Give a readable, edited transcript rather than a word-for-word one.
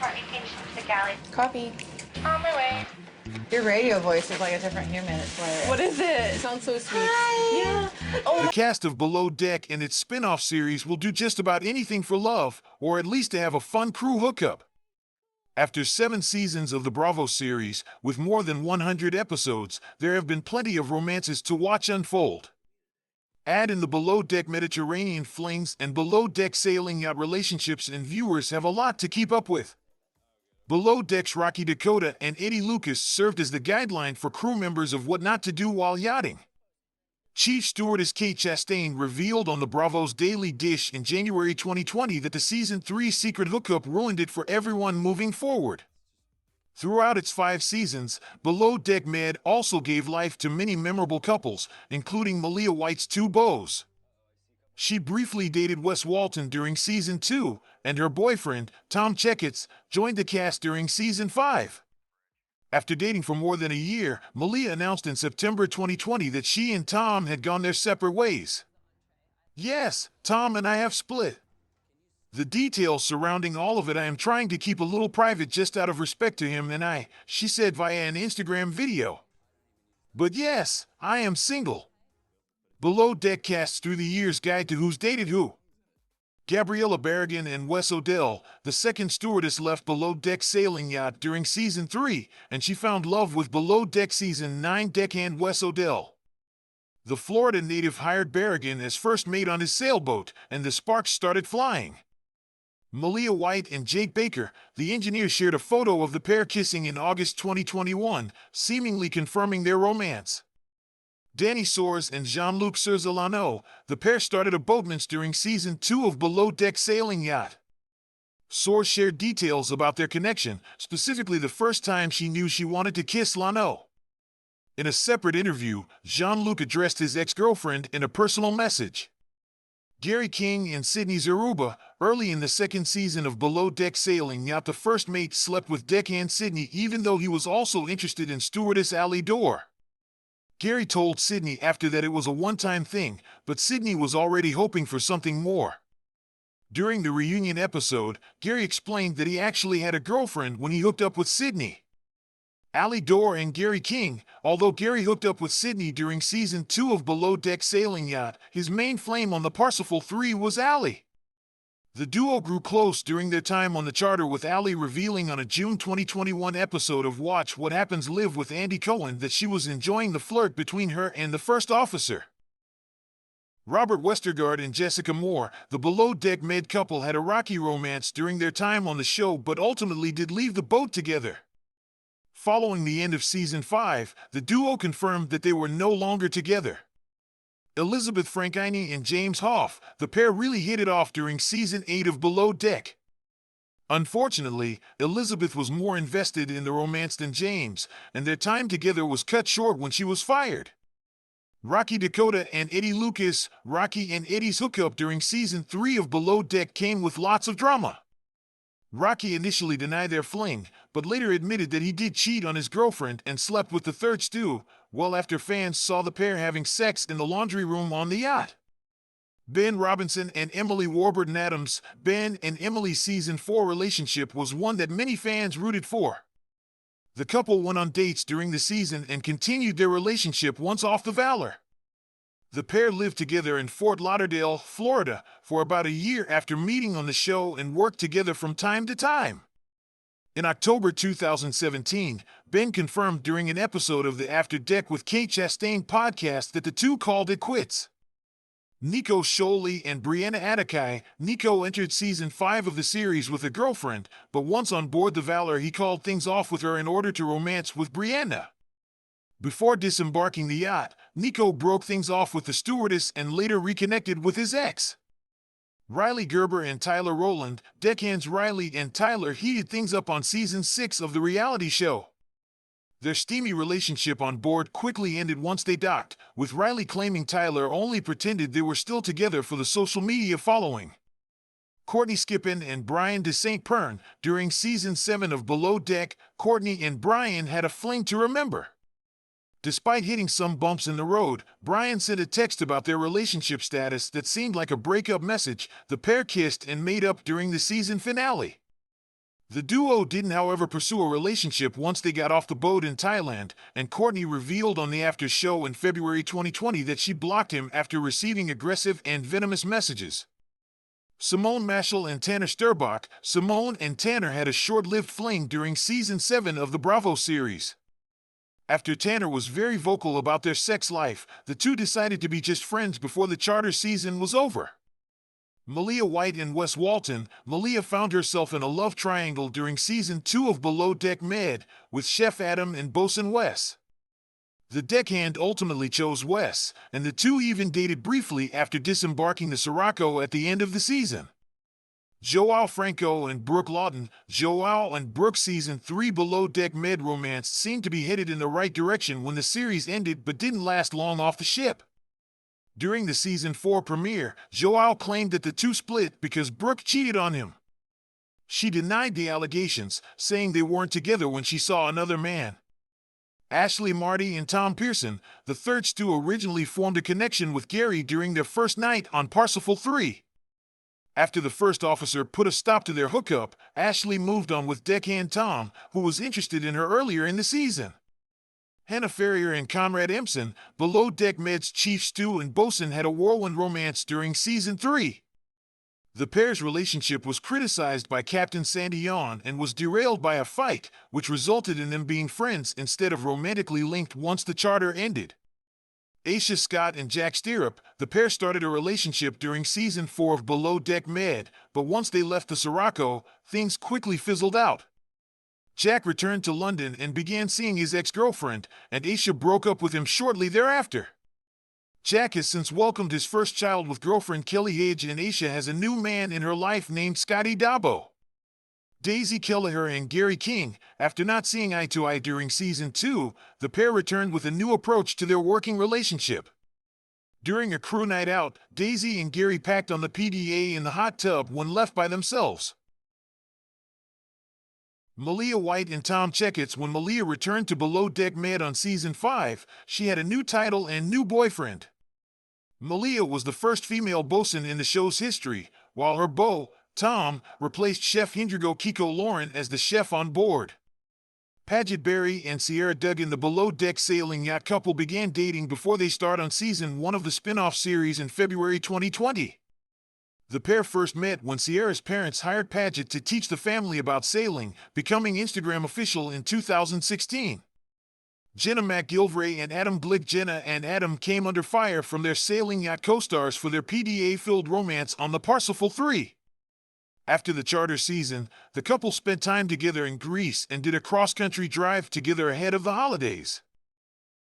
Courtney, can you ship to the galley? Copy. On my way. Your radio voice is like a different human. It's hilarious. What is it? It sounds so sweet. Hi. Yeah. The cast of Below Deck and its spin-off series will do just about anything for love, or at least to have a fun crew hookup. After 7 seasons of the Bravo series, with more than 100 episodes, there have been plenty of romances to watch unfold. Add in the Below Deck Mediterranean flings and Below Deck Sailing Yacht relationships, and viewers have a lot to keep up with. Below Deck's Rocky Dakota and Eddie Lucas served as the guideline for crew members of what not to do while yachting. Chief Stewardess Kate Chastain revealed on the Bravo's Daily Dish in January 2020 that the Season 3 secret hookup ruined it for everyone moving forward. Throughout its 5 seasons, Below Deck Med also gave life to many memorable couples, including Malia White's 2 beaus. She briefly dated Wes Walton during Season 2, and her boyfriend, Tom Checketts, joined the cast during Season 5. After dating for more than a year, Malia announced in September 2020 that she and Tom had gone their separate ways. Yes, Tom and I have split. The details surrounding all of it I am trying to keep a little private just out of respect to him and I, she said via an Instagram video. But yes, I am single. Below Deck casts through the years guide to who's dated who. Gabriella Barragan and Wes Odell, the second stewardess, left Below Deck Sailing Yacht during Season 3, and she found love with Below Deck Season 9 deckhand Wes Odell. The Florida native hired Barragan as first mate on his sailboat, and the sparks started flying. Malia White and Jake Baker, the engineer, shared a photo of the pair kissing in August 2021, seemingly confirming their romance. Danny Soares and Jean-Luc Cerzolano, the pair started a boatman's during Season 2 of Below Deck Sailing Yacht. Soares shared details about their connection, specifically the first time she knew she wanted to kiss Lano. In a separate interview, Jean-Luc addressed his ex-girlfriend in a personal message. Gary King and Sydney Zaruba, early in the 2nd season of Below Deck Sailing Yacht, the first mate slept with deckhand Sydney even though he was also interested in stewardess Ali Dorr. Gary told Sydney after that it was a one-time thing, but Sydney was already hoping for something more. During the reunion episode, Gary explained that he actually had a girlfriend when he hooked up with Sydney. Ali Dorr and Gary King, although Gary hooked up with Sydney during Season 2 of Below Deck Sailing Yacht, his main flame on the Parsifal 3 was Ali. The duo grew close during their time on the charter, with Ali revealing on a June 2021 episode of Watch What Happens Live with Andy Cohen that she was enjoying the flirt between her and the first officer. Robert Westergaard and Jessica Moore, the Below Deck Med couple, had a rocky romance during their time on the show but ultimately did leave the boat together. Following the end of Season 5, the duo confirmed that they were no longer together. Elizabeth Frankini and James Hoff, the pair really hit it off during Season 8 of Below Deck. Unfortunately, Elizabeth was more invested in the romance than James, and their time together was cut short when she was fired. Rocky Dakota and Eddie Lucas, Rocky and Eddie's hookup during Season 3 of Below Deck came with lots of drama. Rocky initially denied their fling, but later admitted that he did cheat on his girlfriend and slept with the third stew, well after fans saw the pair having sex in the laundry room on the yacht. Ben Robinson and Emily Warburton Adams, Ben and Emily's Season 4 relationship was one that many fans rooted for. The couple went on dates during the season and continued their relationship once off the Valor. The pair lived together in Fort Lauderdale, Florida, for about a year after meeting on the show and worked together from time to time. In October 2017, Ben confirmed during an episode of the After Deck with Kate Chastain podcast that the two called it quits. Nico Scholey and Brianna Atakai. Nico entered Season 5 of the series with a girlfriend, but once on board the Valor he called things off with her in order to romance with Brianna. Before disembarking the yacht, Nico broke things off with the stewardess and later reconnected with his ex. Riley Gerber and Tyler Rowland, deckhands Riley and Tyler, heated things up on Season 6 of the reality show. Their steamy relationship on board quickly ended once they docked, with Riley claiming Tyler only pretended they were still together for the social media following. Courtney Skippin and Brian de St. Pern. During Season 7 of Below Deck, Courtney and Brian had a fling to remember. Despite hitting some bumps in the road, Brian sent a text about their relationship status that seemed like a breakup message. The pair kissed and made up during the season finale. The duo didn't, however, pursue a relationship once they got off the boat in Thailand, and Courtney revealed on the after show in February 2020 that she blocked him after receiving aggressive and venomous messages. Simone Machel and Tanner Sturbach. Simone and Tanner had a short-lived fling during Season 7 of the Bravo series. After Tanner was very vocal about their sex life, the two decided to be just friends before the charter season was over. Malia White and Wes Walton. Malia found herself in a love triangle during Season 2 of Below Deck Med, with Chef Adam and bosun Wes. The deckhand ultimately chose Wes, and the two even dated briefly after disembarking the Sirocco at the end of the season. Joao Franco and Brooke Lawton. Joao and Brooke's Season 3 Below Deck Med romance seemed to be headed in the right direction when the series ended, but didn't last long off the ship. During the Season 4 premiere, Joao claimed that the two split because Brooke cheated on him. She denied the allegations, saying they weren't together when she saw another man. Ashley Marty and Tom Pearson. The third stew originally formed a connection with Gary during their first night on Parsifal 3. After the first officer put a stop to their hookup, Ashley moved on with deckhand Tom, who was interested in her earlier in the season. Hannah Ferrier and Conrad Empson. Below Deck Med's chief stew and bosun had a whirlwind romance during Season 3. The pair's relationship was criticized by Captain Sandy Yawn and was derailed by a fight, which resulted in them being friends instead of romantically linked once the charter ended. Aisha Scott and Jack Stirrup. The pair started a relationship during Season 4 of Below Deck Med, but once they left the Sirocco, things quickly fizzled out. Jack returned to London and began seeing his ex-girlfriend, and Aisha broke up with him shortly thereafter. Jack has since welcomed his first child with girlfriend Kelly Hage, and Aisha has a new man in her life named Scotty Dabo. Daisy Kelleher and Gary King. After not seeing eye to eye during Season 2, the pair returned with a new approach to their working relationship. During a crew night out, Daisy and Gary packed on the PDA in the hot tub when left by themselves. Malia White and Tom Checketts. When Malia returned to Below Deck Med on Season 5, she had a new title and new boyfriend. Malia was the first female bosun in the show's history, while her beau, Tom, replaced Chef Hindrigo Kiko Lorran as the chef on board. Paget Berry and Sierra Duggan. The Below Deck Sailing Yacht couple began dating before they starred on Season 1 of the Spinoff series in February 2020. The pair first met when Sierra's parents hired Paget to teach the family about sailing, becoming Instagram official in 2016. Jenna McGilvray and Adam Glick. Jenna and Adam came under fire from their sailing yacht co-stars for their PDA-filled romance on the Parsifal 3. After the charter season, the couple spent time together in Greece and did a cross-country drive together ahead of the holidays.